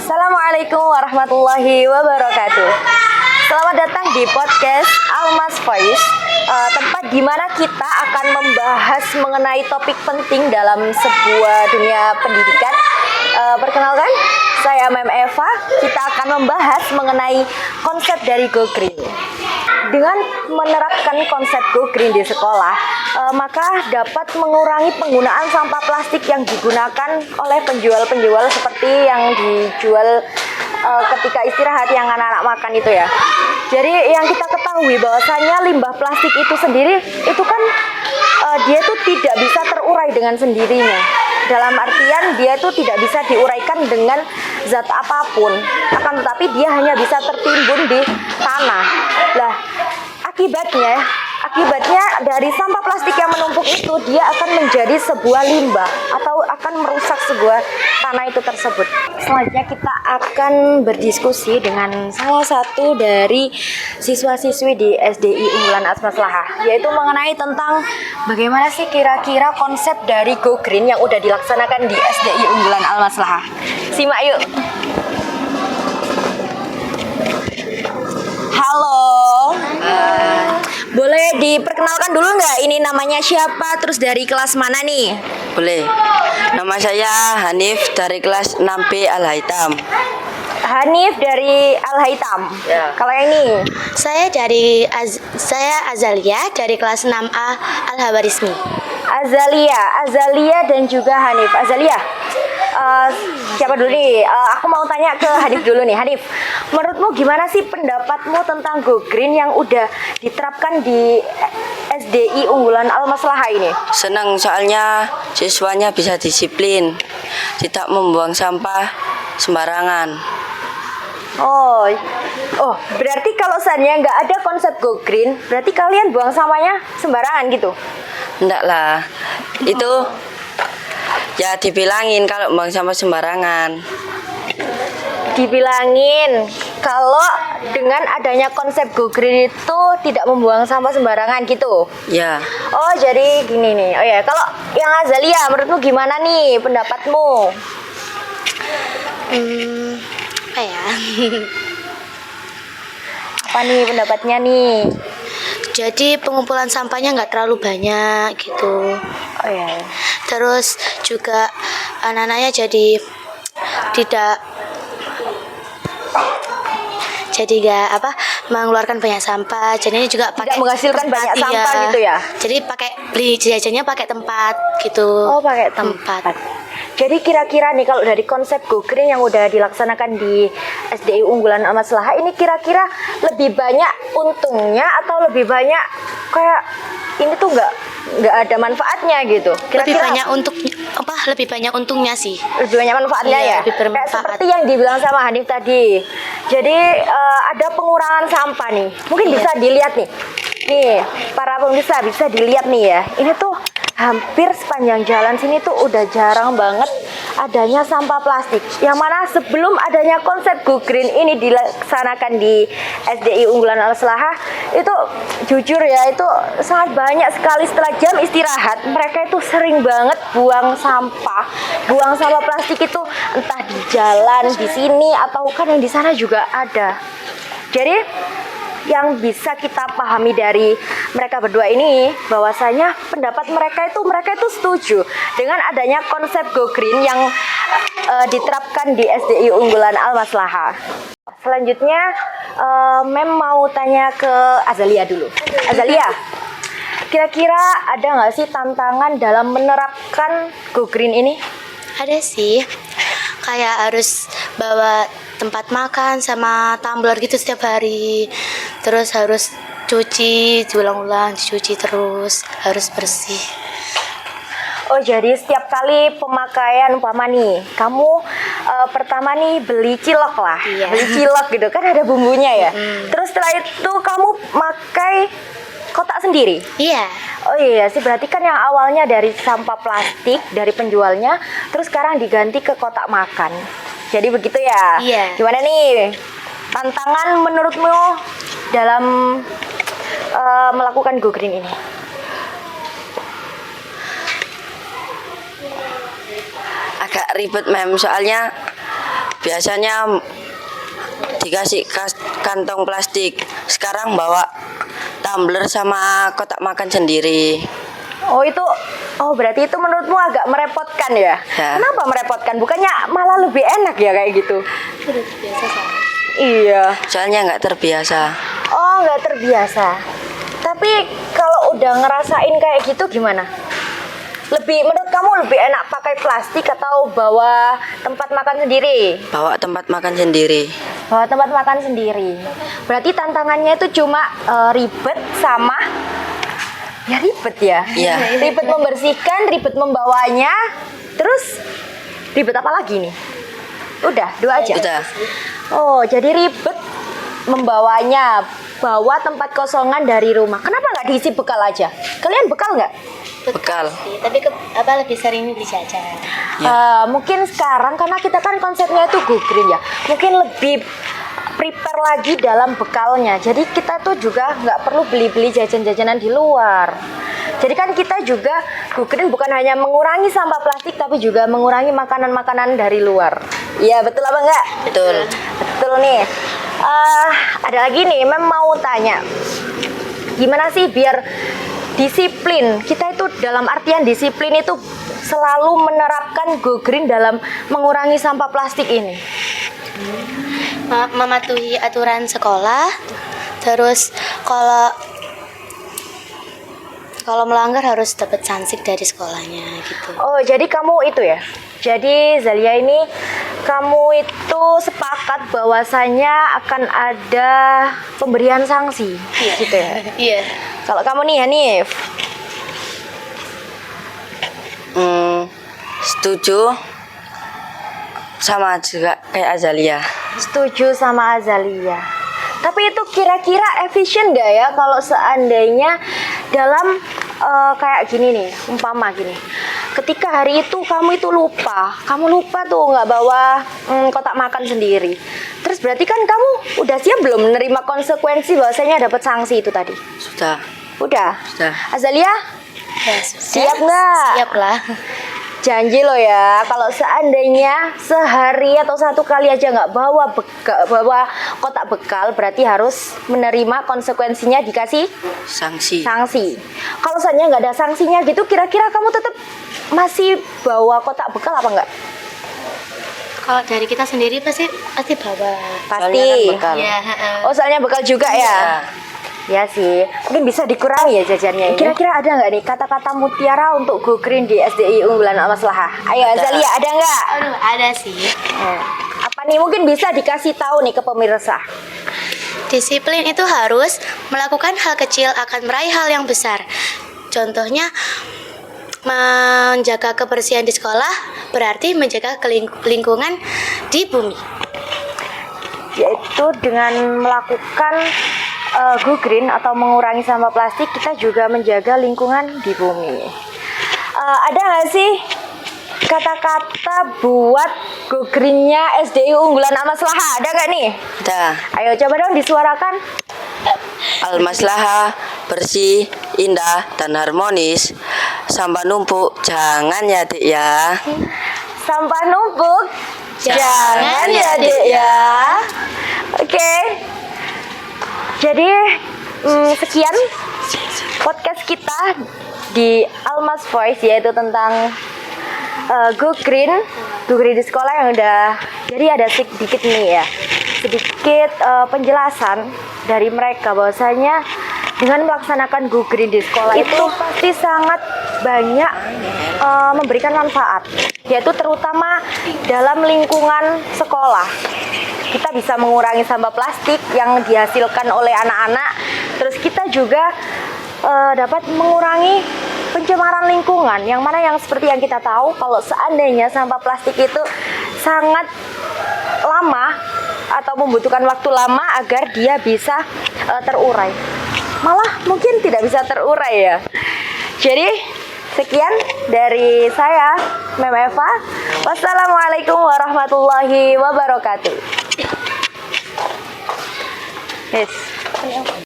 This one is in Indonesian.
Assalamualaikum warahmatullahi wabarakatuh. Selamat datang di podcast Almas Voice, tempat di mana kita akan membahas mengenai topik penting dalam sebuah dunia pendidikan. Perkenalkan, saya Mem Eva. Kita akan membahas mengenai konsep dari Go Green. Dengan menerapkan konsep Go Green di sekolah, maka dapat mengurangi penggunaan sampah plastik yang digunakan oleh penjual-penjual seperti yang dijual ketika istirahat yang anak-anak makan itu ya. Jadi yang kita ketahui bahwasanya limbah plastik itu sendiri itu kan dia itu tidak bisa terurai dengan sendirinya. Dalam artian dia itu tidak bisa diuraikan dengan zat apapun, akan tetapi dia hanya bisa tertimbun di tanah. Lah, akibatnya dari sampah plastik yang menumpuk itu dia akan menjadi sebuah limbah atau akan merusak sebuah tanah itu tersebut. Selanjutnya kita akan berdiskusi dengan salah satu dari siswa-siswi di SDI Unggulan Al-Maslahah, yaitu mengenai tentang bagaimana sih kira-kira konsep dari Go Green yang udah dilaksanakan di SDI Unggulan Al-Maslahah. Simak yuk. Halo. Boleh diperkenalkan dulu nggak ini namanya siapa, terus dari kelas mana nih? Boleh. Nama saya Hanif dari kelas 6B Al-Haitam. Hanif dari Al-Haitam. Ya. Kalau yang ini? Saya Azalia dari kelas 6A Al-Hawarizmi. Azalia dan juga Hanif. Azalia, siapa dulu nih? Aku mau tanya ke Hanif dulu nih. Hanif, menurutmu gimana sih pendapatmu tentang Go Green yang udah diterapkan di SDI Unggulan Al-Maslahah ini? Senang soalnya siswanya bisa disiplin, tidak membuang sampah sembarangan. Oh, berarti kalau seandainya nggak ada konsep Go Green, berarti kalian buang sampahnya sembarangan gitu? Enggak lah, itu ya dibilangin kalau buang sampah sembarangan. Dibilangin kalau dengan adanya konsep Go Green itu tidak membuang sampah sembarangan gitu. Ya, Oh, jadi gini nih. Oh ya, kalau yang Azalia, menurutmu gimana nih pendapatmu? Apa ya? Apa nih pendapatnya nih? Jadi pengumpulan sampahnya nggak terlalu banyak gitu. Oh ya. Terus juga anak-anaknya jadi nggak mengeluarkan banyak sampah. Jadinya juga pakai menghasilkan tempat, banyak sampah iya. gitu ya? Jadi beli jajannya pakai tempat gitu. Oh, pakai tempat. Jadi kira-kira nih kalau dari konsep Go Green yang udah dilaksanakan di SDI Unggulan Al-Maslahah ini kira-kira lebih banyak untungnya atau lebih banyak kayak ini tuh nggak ada manfaatnya gitu? Kira-kira Lebih banyak untungnya sih. lebih banyak manfaatnya Iya, ya. lebih bermanfaat. Kayak seperti yang dibilang sama Hanif tadi. Jadi ada pengurangan sampah nih. Mungkin bisa dilihat nih. Nih, para pemirsa bisa dilihat nih ya. Ini tuh hampir sepanjang jalan sini tuh udah jarang banget adanya sampah plastik. Yang mana sebelum adanya konsep Go Green ini dilaksanakan di SDI Unggulan Al-Maslahah, itu jujur ya, itu sangat banyak sekali setelah jam istirahat mereka itu sering banget buang sampah plastik itu entah di jalan di sini atau kan yang di sana juga ada. Jadi yang bisa kita pahami dari mereka berdua ini bahwasanya pendapat mereka itu setuju dengan adanya konsep Go Green yang diterapkan di SDI Unggulan Al-Maslahah. Selanjutnya Mem mau tanya ke Azalia dulu. Azalia, kira-kira ada nggak sih tantangan dalam menerapkan Go Green ini? Ada sih, kayak harus bawa tempat makan sama tumbler gitu setiap hari. Terus harus cuci diulang-ulang, dicuci terus, harus bersih. Oh, jadi setiap kali pemakaian umpama nih, kamu pertama nih beli cilok lah. Iya. Beli cilok gitu kan ada bumbunya ya. Terus setelah itu kamu pakai kotak sendiri. Iya. Oh iya sih, berarti kan yang awalnya dari sampah plastik dari penjualnya, terus sekarang diganti ke kotak makan. Jadi begitu ya? Iya. Gimana nih tantangan menurutmu dalam melakukan Go Green ini? agak ribet mem, soalnya biasanya dikasih kantong plastik, sekarang bawa tumbler sama kotak makan sendiri. Oh berarti itu menurutmu agak merepotkan ya? Ya. Kenapa merepotkan? Bukannya malah lebih enak ya kayak gitu? Udah biasa sama. Iya. Soalnya nggak terbiasa. Oh nggak terbiasa. Tapi kalau udah ngerasain kayak gitu gimana? Menurut kamu lebih enak pakai plastik atau bawa tempat makan sendiri? Bawa tempat makan sendiri. Bawa tempat makan sendiri. Berarti tantangannya itu cuma ribet sama ya ribet ya. Iya. Ribet membersihkan, ribet membawanya, terus ribet apa lagi nih? Udah, dua aja. Udah. Oh, jadi ribet membawanya, bawa tempat kosongan dari rumah. Kenapa nggak diisi bekal aja? Kalian bekal nggak? Bekal. Tapi lebih sering beli jajan. Mungkin sekarang karena kita kan konsepnya itu go green ya, mungkin lebih prepare lagi dalam bekalnya. Jadi kita tuh juga nggak perlu beli-beli jajan-jajanan di luar. Jadi kan kita juga go green bukan hanya mengurangi sampah plastik, tapi juga mengurangi makanan-makanan dari luar. Iya betul apa enggak? Betul. Betul nih. Ada lagi nih, Mem mau tanya, gimana sih biar disiplin? Kita itu dalam artian disiplin itu selalu menerapkan go green dalam mengurangi sampah plastik ini. Mematuhi aturan sekolah. Terus kalau melanggar harus dapat sanksi dari sekolahnya gitu. Oh, jadi kamu itu ya? Jadi Zalia ini kamu itu sepakat bahwasanya akan ada pemberian sanksi, gitu ya? Iya. Kalau kamu nih Hanif, Setuju sama juga kayak Azalia. setuju sama Azalia. Tapi itu kira-kira efisien nggak ya kalau seandainya dalam kayak gini nih, umpama gini. Ketika hari itu kamu lupa tuh nggak bawa kotak makan sendiri. Terus berarti kan kamu udah siap belum menerima konsekuensi bahwasanya dapat sanksi itu tadi? Sudah. Udah. Sudah. Azalia, Ya, siap nggak? Siap lah. Janji lo ya, kalau seandainya sehari atau satu kali aja nggak bawa kotak bekal, berarti harus menerima konsekuensinya, dikasih Sanksi. sanksi. Kalau seandainya nggak ada sanksinya gitu, kira-kira kamu tetap masih bawa kotak bekal apa enggak? Kalau dari kita sendiri pasti bawa. Soalnya kan Pasti. bekal. Iya. Oh, soalnya bekal juga ya? Ya sih, mungkin bisa dikurangi ya jajannya. Kira-kira ada nggak nih kata-kata mutiara untuk go green di SDI Unggulan Al-Maslahah? Ayo Azalia, ada nggak? Aduh, ada sih. Apa nih mungkin bisa dikasih tahu nih ke pemirsa? Disiplin itu harus melakukan hal kecil akan meraih hal yang besar. Contohnya menjaga kebersihan di sekolah berarti menjaga lingkungan di bumi. Yaitu dengan melakukan go green atau mengurangi sampah plastik, kita juga menjaga lingkungan di bumi. Ada nggak sih kata-kata buat go greennya SDI Unggulan Al-Maslahah? Ada nggak nih? Dah. Ayo coba dong disuarakan. Al-Maslahah bersih, indah, dan harmonis. Sampah numpuk jangan ya Dik ya. Sampah numpuk jangan ya Dek ya. Oke. Jadi sekian podcast kita di Almas Voice, yaitu tentang go green di sekolah yang udah. Jadi ada sedikit nih ya, sedikit penjelasan dari mereka bahwasanya dengan melaksanakan go green di sekolah itu pasti sangat banyak memberikan manfaat, yaitu terutama dalam lingkungan sekolah. Kita bisa mengurangi sampah plastik yang dihasilkan oleh anak-anak. Terus kita juga dapat mengurangi pencemaran lingkungan, yang mana yang seperti yang kita tahu kalau seandainya sampah plastik itu sangat lama atau membutuhkan waktu lama agar dia bisa terurai. Malah mungkin tidak bisa terurai ya. Jadi sekian dari saya, Mem Eva. Wassalamualaikum warahmatullahi wabarakatuh. Yes.